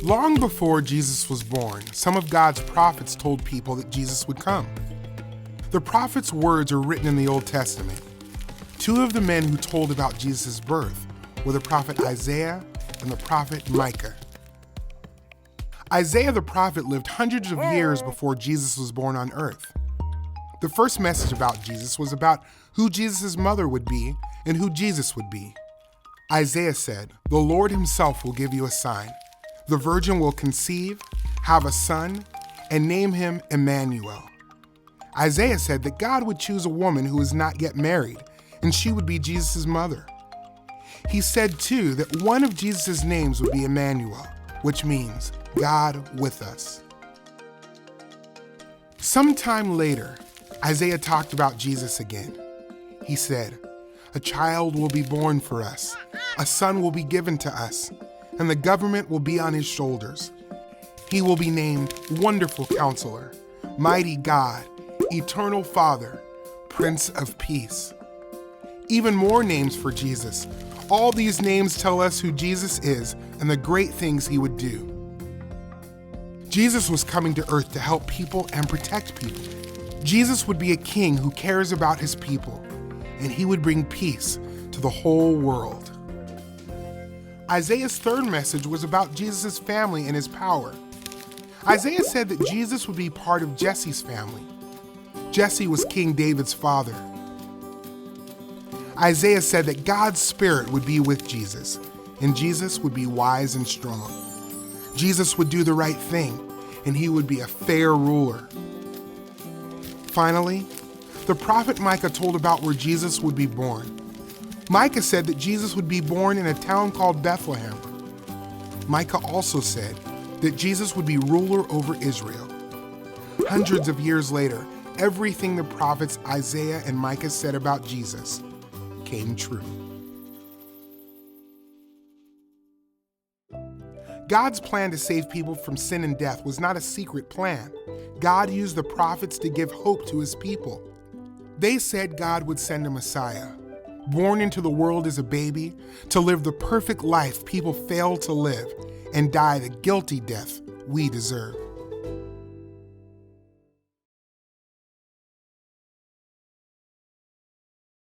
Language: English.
Long before Jesus was born, some of God's prophets told people that Jesus would come. The prophets' words are written in the Old Testament. Two of the men who told about Jesus' birth were the prophet Isaiah and the prophet Micah. Isaiah the prophet lived hundreds of years before Jesus was born on earth. The first message about Jesus was about who Jesus' mother would be and who Jesus would be. Isaiah said, "The Lord himself will give you a sign. The virgin will conceive, have a son, and name him Emmanuel." Isaiah said that God would choose a woman who was not yet married, and she would be Jesus' mother. He said, too, that one of Jesus' names would be Emmanuel, which means God with us. Sometime later, Isaiah talked about Jesus again. He said, "A child will be born for us, a son will be given to us, and the government will be on his shoulders. He will be named Wonderful Counselor, Mighty God, Eternal Father, Prince of Peace." Even more names for Jesus. All these names tell us who Jesus is and the great things he would do. Jesus was coming to earth to help people and protect people. Jesus would be a king who cares about his people, and he would bring peace to the whole world. Isaiah's third message was about Jesus' family and his power. Isaiah said that Jesus would be part of Jesse's family. Jesse was King David's father. Isaiah said that God's Spirit would be with Jesus, and Jesus would be wise and strong. Jesus would do the right thing, and he would be a fair ruler. Finally, the prophet Micah told about where Jesus would be born. Micah said that Jesus would be born in a town called Bethlehem. Micah also said that Jesus would be ruler over Israel. Hundreds of years later, everything the prophets Isaiah and Micah said about Jesus came true. God's plan to save people from sin and death was not a secret plan. God used the prophets to give hope to his people. They said God would send a Messiah, born into the world as a baby, to live the perfect life people failed to live and die the guilty death we deserve.